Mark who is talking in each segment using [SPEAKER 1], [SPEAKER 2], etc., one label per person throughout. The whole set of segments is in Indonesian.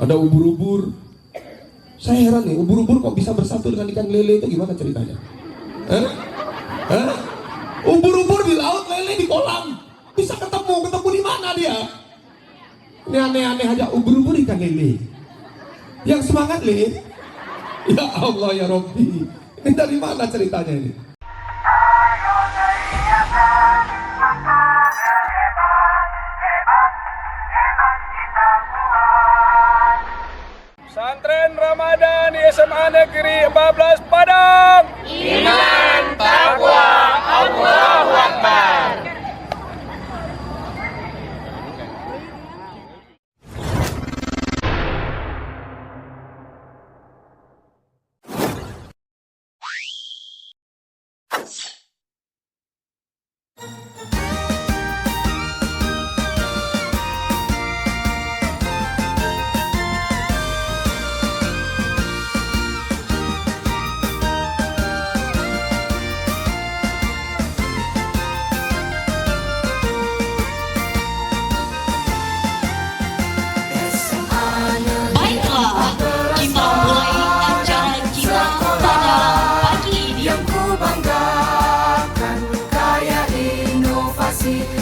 [SPEAKER 1] Ada ubur-ubur. Saya heran nih, ubur-ubur kok bisa bersatu dengan ikan lele, itu gimana ceritanya? Ubur-ubur di laut, lele di kolam. Bisa ketemu di mana dia? Ini aneh-aneh aja, ubur-ubur ikan lele. Yang semangat le. Ya Allah ya Rabbi. Ini dari mana ceritanya ini?
[SPEAKER 2] Pesantren Ramadan di SMA Negeri 14 Padang.
[SPEAKER 3] Iman, takwa, Allahu Akbar.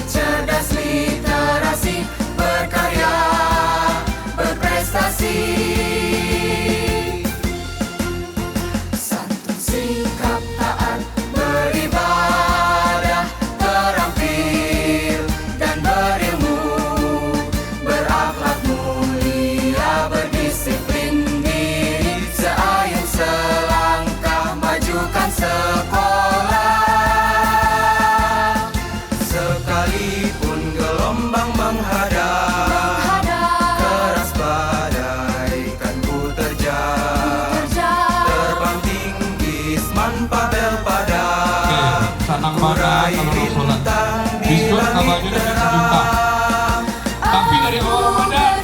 [SPEAKER 4] Cerdas, literasi, berkarya, berprestasi. Santun, sikap, taat, beribadah, terampil dan berilmu, berakhlak mulia, berdisiplin diri, seayun selangkah majukan sekolah. Sekalipun gelombang menghadang, keras badai kan ku terjang, terbang tinggi seman Pabel Padang,
[SPEAKER 5] meraih bintang di langit terang. Tapi dari awal Ramadan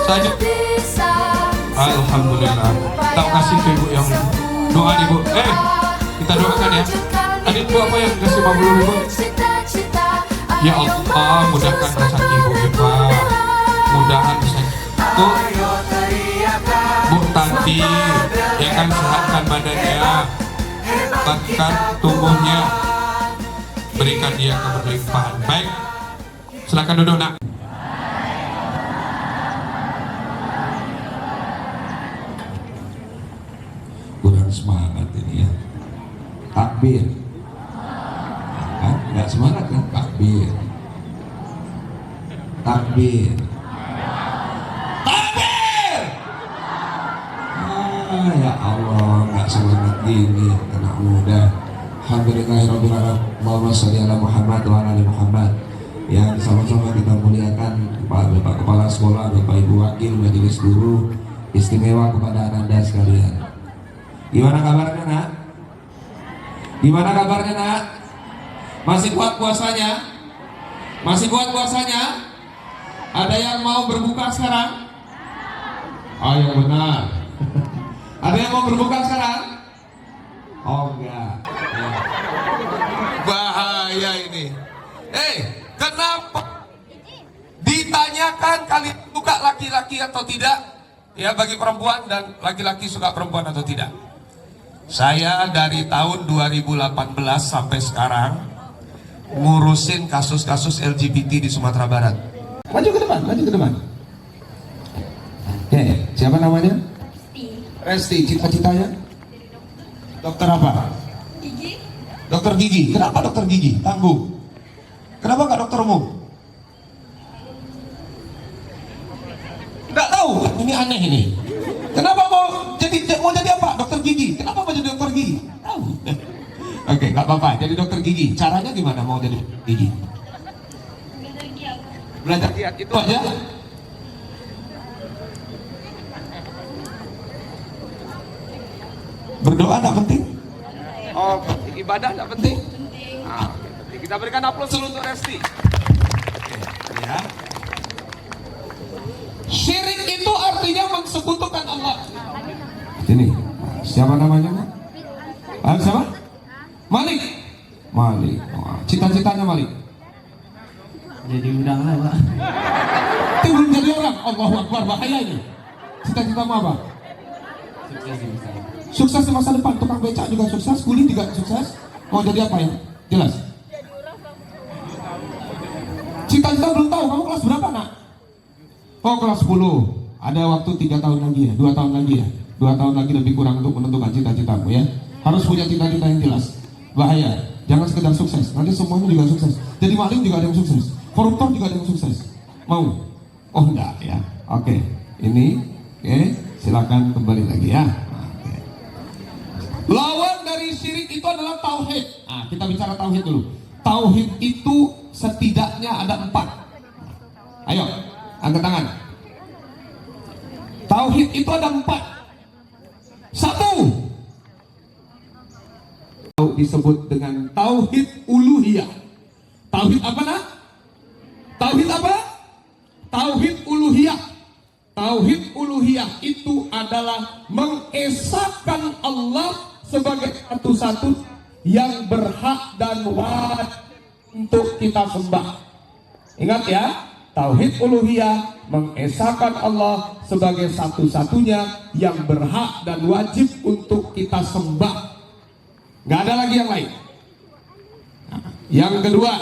[SPEAKER 5] saja. Alhamdulillah. Tak kasih ke ibu yang doa nih bu. Kita doakan ya. Adik bu apa yang kasih 50.000? Ya Allah, mudahkan rezeki ibu kita. Mudahan rezeki Bu Tati, ya kan, sehatkan badannya, hebatkan tubuhnya, berikan dia keberlimpahan. Baik, silakan duduk nak.
[SPEAKER 1] Kurang semangat ini ya. Takbir. Nggak semangat kan? Takbir. Takbir. Takbir. Ya Allah, nggak semangat gini anak muda. Alhamdulillahirabbil alamin. Allahumma sholli ala Muhammad wa ala ali Muhammad. Yang sama-sama kita muliakan Bapak Kepala Sekolah, Bapak Ibu Wakil, Majelis Guru, istimewa kepada Anda sekalian. Gimana kabarnya nak? Gimana kabarnya nak? Masih kuat puasanya? Masih kuat puasanya? Ada yang mau berbuka sekarang? Oh yang benar. Ada yang mau berbuka sekarang? Oh enggak. Ya. Bahaya ini. Kenapa ditanyakan kali buka laki-laki atau tidak? Ya, bagi perempuan dan laki-laki suka perempuan atau tidak? Saya dari tahun 2018 sampai sekarang ngurusin kasus-kasus LGBT di Sumatera Barat. Maju ke depan, maju ke depan. Oke, siapa namanya? Resti. Cita-citanya? Dokter apa? Gigi. Dokter gigi. Kenapa dokter gigi? Tangguh. Kenapa nggak dokter umum? Nggak tahu. Ini aneh ini. Kenapa mau jadi apa? Dokter gigi. Kenapa mau jadi dokter gigi? Tahu. Oke, nggak apa-apa. Jadi dokter gigi. Caranya gimana mau jadi gigi? Belajar giat itu aja. Berdoa nggak penting?
[SPEAKER 2] Oh, ibadah nggak penting? Nah, penting. Kita berikan aplaus dulu untuk Resti.
[SPEAKER 1] Ya. Syirik itu artinya mensekutukan Allah. Ini siapa namanya? Siapa? Malik. Malik. Cita-citanya Malik.
[SPEAKER 6] Jadi udang lah Pak.
[SPEAKER 1] Itu belum jadi orang. Allahu Akbar, bahaya ini. Cita-citamu apa? Sukses di masa depan. Tukang becak juga sukses, kuli juga sukses. Mau jadi apa ya? Jelas. Cita-cita belum tahu. Kamu kelas berapa, nak? Oh, kelas 10. Ada waktu 3 tahun lagi ya, 2 tahun lagi ya. 2 tahun lagi lebih kurang untuk menentukan cita-citamu ya. Harus punya cita-cita yang jelas. Bahaya. Jangan sekedar sukses. Nanti semuanya juga sukses. Jadi maling juga ada yang sukses. Koruptor juga ada yang sukses. Mau? Oh enggak ya. Oke. Ini silakan kembali lagi ya. Oke. Lawan dari syirik itu adalah tauhid. Nah, kita bicara tauhid dulu. Tauhid itu setidaknya ada 4. Ayo, angkat tangan. Tauhid itu ada 4. 1. Disebut dengan tauhid uluhiyah. Tauhid apa nak? Tauhid apa? Tauhid uluhiyah. Tauhid uluhiyah itu adalah mengesahkan Allah sebagai satu-satu yang berhak dan wajib untuk kita sembah. Ingat ya, tauhid uluhiyah mengesahkan Allah sebagai satu-satunya yang berhak dan wajib untuk kita sembah. Nggak ada lagi yang lain. Nah, yang kedua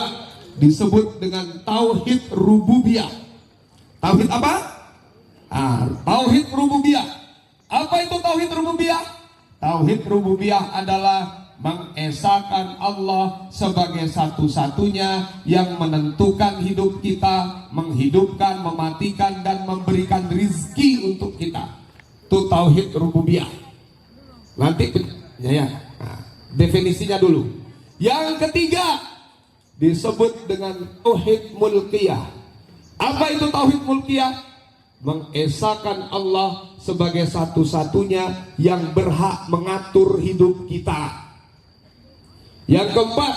[SPEAKER 1] disebut dengan tauhid rububiyah. Tauhid apa? Tauhid rububiyah. Apa itu tauhid rububiyah? Tauhid rububiyah adalah mengesahkan Allah sebagai satu-satunya yang menentukan hidup kita, menghidupkan, mematikan, dan memberikan rizki untuk kita. Itu tauhid rububiyah. Nanti ya. Definisinya dulu. Yang ketiga disebut dengan tauhid mulkiyah. Apa itu tauhid mulkiyah? Mengesahkan Allah sebagai satu-satunya yang berhak mengatur hidup kita. Yang keempat,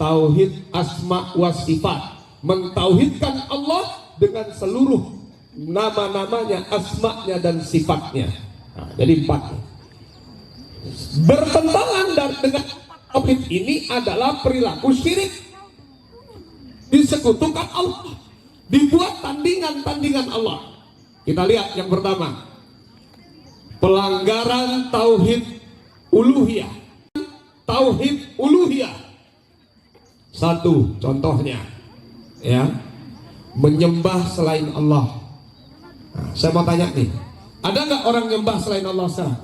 [SPEAKER 1] tauhid asma wa sifat. Mentauhidkan Allah dengan seluruh nama-namanya, asma'nya dan sifatnya. Nah, jadi 4. Bertentangan dengan tauhid ini adalah perilaku syirik. Disekutukan Allah, dibuat tandingan-tandingan Allah. Kita lihat yang pertama, pelanggaran tauhid uluhiyah. Tauhid uluhiyah. 1 contohnya ya, menyembah selain Allah. Nah, saya mau tanya nih, ada nggak orang nyembah selain Allah sekarang?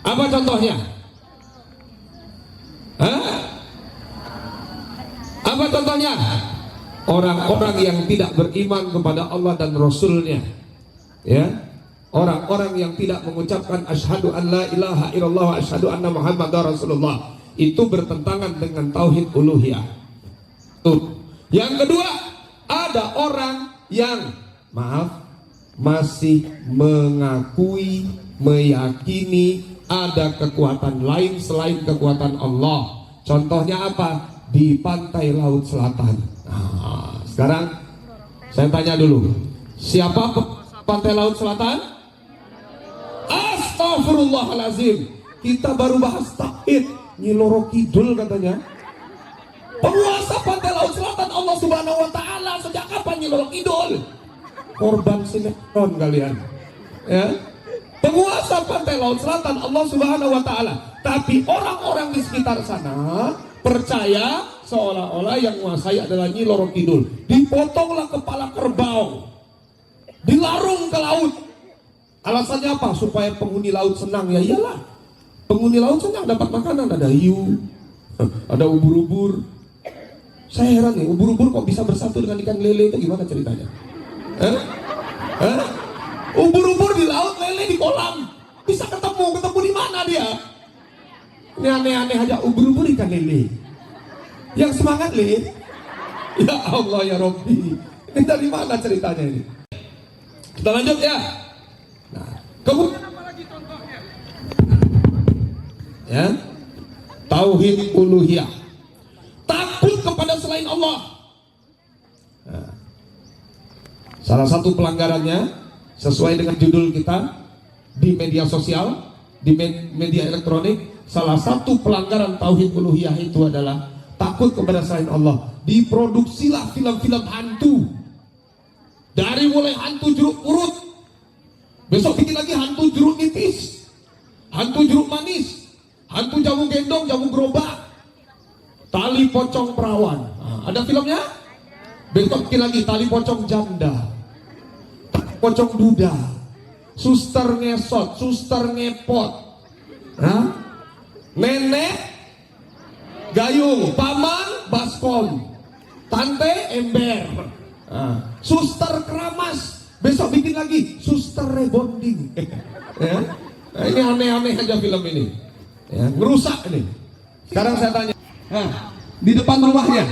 [SPEAKER 1] Apa contohnya? Apa contohnya? Orang-orang yang tidak beriman kepada Allah dan Rasulnya, ya, orang-orang yang tidak mengucapkan asyhadu an la ilaha illallah wa asyhadu anna muhammadar rasulullah, itu bertentangan dengan tauhid uluhiyah. Yang kedua, ada orang yang masih mengakui, meyakini ada kekuatan lain selain kekuatan Allah. Contohnya apa? Di pantai Laut Selatan. Nah, sekarang saya tanya dulu, siapa pantai Laut Selatan? Astagfirullahalazim. Kita baru bahas tauhid, Nyi Loro Kidul katanya. Penguasa pantai Laut Selatan Allah Subhanahu wa taala. Sejak kapan Nyi Loro Kidul? Korban sinetron kalian. Ya. Penguasa pantai Laut Selatan Allah Subhanahu wa taala. Tapi orang-orang di sekitar sana percaya seolah-olah yang menguasai adalah Nyi Loro Kidul. Dipotonglah kepala kerbau, dilarung ke laut. Alasannya apa? Supaya penghuni laut senang. Ya iyalah, penghuni laut senang dapat makanan. Ada hiu, ada ubur-ubur. Saya heran nih, ubur-ubur kok bisa bersatu dengan ikan lele, itu gimana ceritanya? Ubur-ubur di laut, lele di kolam. Bisa ketemu di mana dia? Ini aneh-aneh aja, ubur-ubur ikan lele. Yang semangat lele. Ya Allah ya Rabbi. Ini dari mana ceritanya ini? Kita lanjut ya. Nah, kemudian apa lagi contohnya? Ya. Tauhid uluhiyah. Takut kepada selain Allah. Nah, salah satu pelanggarannya sesuai dengan judul kita di media sosial, di media elektronik, salah satu pelanggaran tauhid uluhiyah itu adalah takut kepada selain Allah. Diproduksilah film-film hantu.
[SPEAKER 5] Dari mulai hantu jeruk purut, besok bikin lagi hantu jeruk nipis, hantu jeruk manis, hantu jamu gendong, jamu gerobak, tali pocong perawan. Nah, ada filmnya? Besok bikin lagi tali pocong janda, tali pocong duda, suster ngesot, suster ngepot, nenek gayung, paman baskom, tante ember, suster keramas. Besok bikin lagi suster rebonding. Ya? Nah, ini aneh-aneh aja film ini, ya, ngerusak ini. Sekarang saya tanya, di depan rumahnya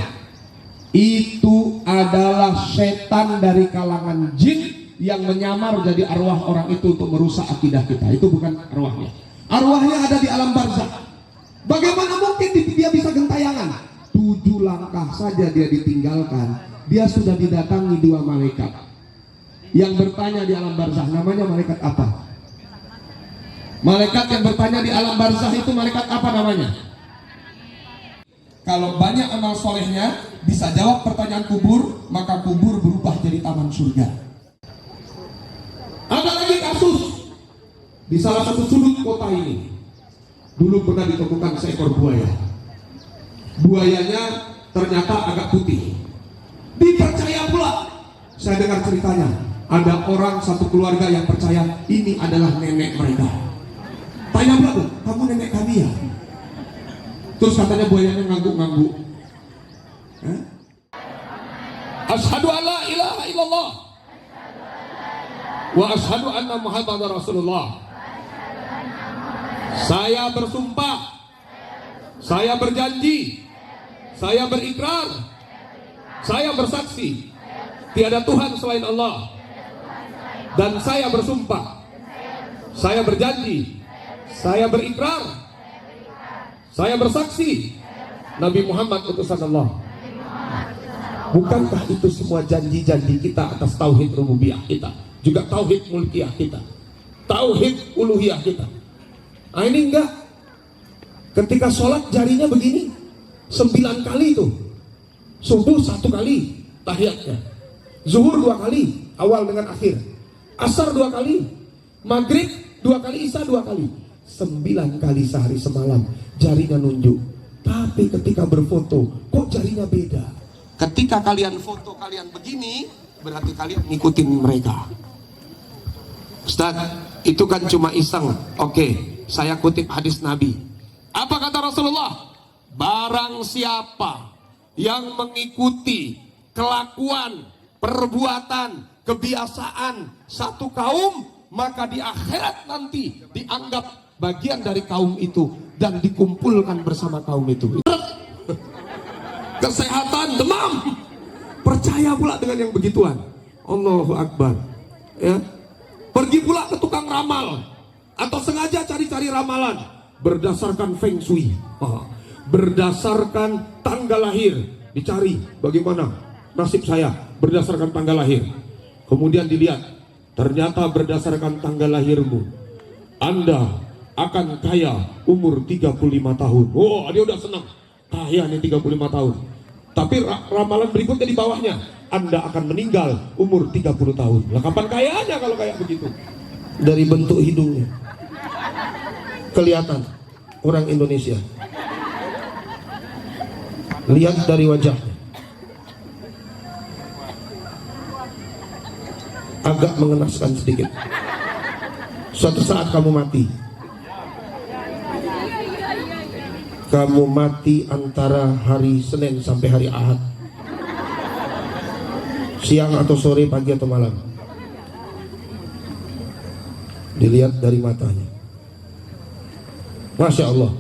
[SPEAKER 5] itu adalah setan dari kalangan jin yang menyamar jadi arwah orang itu untuk merusak akidah kita. Itu bukan arwahnya. Arwahnya ada di alam barzakh. Bagaimana mungkin dia bisa gentayangan? 7 langkah saja dia ditinggalkan, dia sudah didatangi 2 malaikat yang bertanya di alam barzakh. Namanya malaikat apa? Malaikat yang bertanya di alam barzakh itu malaikat apa namanya? Kalau banyak amal solehnya bisa jawab pertanyaan kubur, maka kubur berubah jadi taman surga. Ada lagi kasus di salah satu sudut kota ini. Dulu pernah ditemukan seekor buaya. Buayanya ternyata agak putih. Dipercaya pula, saya dengar ceritanya, ada orang satu keluarga yang percaya ini adalah nenek mereka. Tanya pula tuh, kamu nenek kami ya? Terus katanya buayanya ngangguk-ngangguk. Asyhadu an la ilaha illallah wa asyhadu anna Muhammadar Rasulullah. Saya bersumpah, saya berjanji, saya berikrar, saya bersaksi, tiada Tuhan selain Allah. Dan saya bersumpah, saya berjanji, saya berikrar, saya bersaksi, Nabi Muhammad utusan Allah. Bukankah itu semua janji-janji kita atas tauhid rububiyah kita, juga tauhid mulkiyah kita, tauhid uluhiyah kita? Nah, ini enggak. Ketika sholat jarinya begini 9 kali itu. Subuh 1 kali tahiyatnya, zuhur 2 kali awal dengan akhir, asar 2 kali, maghrib 2 kali, isya 2 kali. 9 kali sehari semalam jarinya nunjuk. Tapi ketika berfoto kok jarinya beda. Ketika kalian foto kalian begini, berarti kalian ngikutin mereka. Ustaz, itu kan cuma iseng. Oke, saya kutip hadis Nabi. Apa kata Rasulullah? Barang siapa yang mengikuti kelakuan, perbuatan, kebiasaan satu kaum, maka di akhirat nanti dianggap bagian dari kaum itu dan dikumpulkan bersama kaum itu. Kesehatan, demam, percaya pula dengan yang begituan. Allahu Akbar. Ya. Pergi pula ke tukang ramal, atau sengaja cari-cari ramalan berdasarkan feng shui, berdasarkan tanggal lahir, dicari bagaimana nasib saya berdasarkan tanggal lahir. Kemudian dilihat, ternyata berdasarkan tanggal lahirmu Anda akan kaya umur 35 tahun. Oh, dia udah senang, kaya nih 35 tahun. Tapi ramalan berikutnya di bawahnya, Anda akan meninggal umur 30 tahun. Lah kapan kayanya kalau kayak begitu? Dari bentuk hidungnya kelihatan orang Indonesia. Lihat dari wajahnya, agak mengenaskan sedikit. Suatu saat kamu mati. Kamu mati antara hari Senin sampai hari Ahad, siang atau sore, pagi atau malam. Dilihat dari matanya, Masya Allah,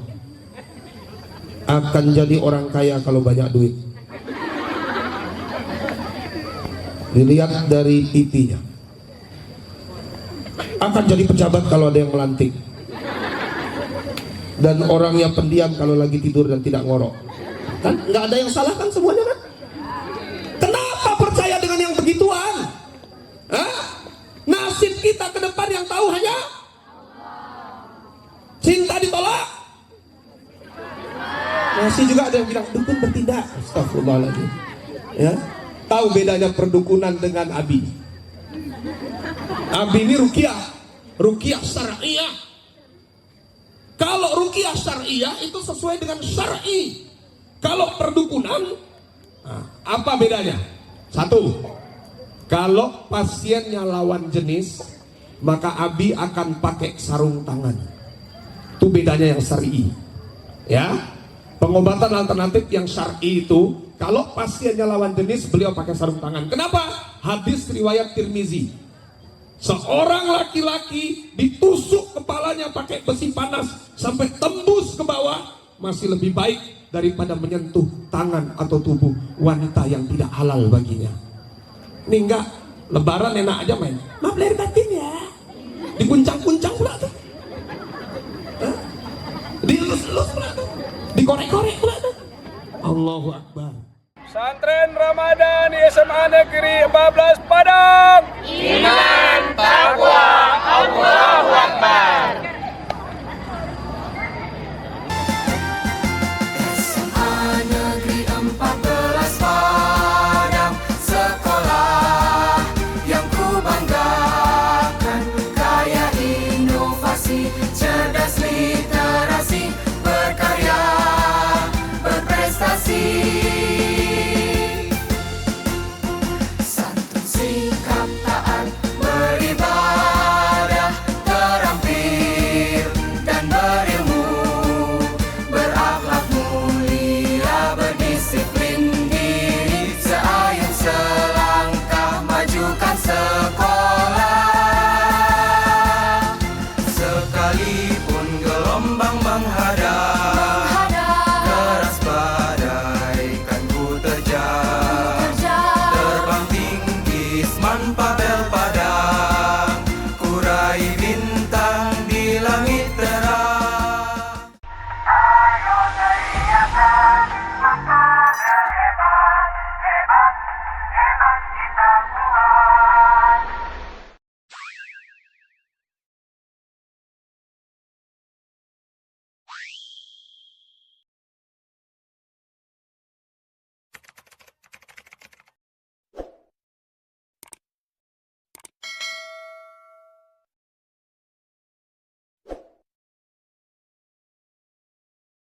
[SPEAKER 5] akan jadi orang kaya kalau banyak duit. Dilihat dari pipinya, akan jadi pejabat kalau ada yang melantik. Dan orangnya pendiam kalau lagi tidur dan tidak ngorok. Kan nggak ada yang salah kan, semuanya kan? Kenapa percaya dengan yang begituan? Nasib kita ke depan yang tahu hanya cinta ditolak. Masih juga ada yang bilang dukun bertindak. Astagfirullahaladzim. Ya, tahu bedanya perdukunan dengan abi?
[SPEAKER 6] Abi ini ruqyah syariah. Kalau ruqyah syariah itu sesuai dengan syar'i. Kalau perdukunan, apa bedanya? Satu, kalau pasiennya lawan jenis, maka Abi akan pakai sarung tangan. Itu bedanya yang syar'i. Ya, pengobatan alternatif yang syar'i itu, kalau pasiennya lawan jenis, beliau pakai sarung tangan. Kenapa? Hadis riwayat Tirmizi. Seorang laki-laki ditusuk kepalanya pakai besi panas sampai tembus ke bawah, masih lebih baik daripada menyentuh tangan atau tubuh wanita yang tidak halal baginya. Ini enggak, lebaran enak aja main. Maaf lahir batin ya. Dikuncang-kuncang pula tuh. Dilus-lus pula tuh. Dikorek-korek pula tuh. Allahu Akbar.
[SPEAKER 3] Santren Ramadan di SMA Negeri 14 Padang. Iman, takwa, Allahu Akbar.
[SPEAKER 4] SMA Negeri 14 Padang, sekolah yang ku banggakan, kaya inovasi, cerdas literasi, berkarya, berprestasi. Santun sikap taat, beribadah, terampil dan berilmu, berakhlak mulia, berdisiplin diri, seayun selangkah majukan sekolah. Sekalipun gelombang menghadap, keras bagaikan ku terjang, terbang tinggi Isman Pabel pada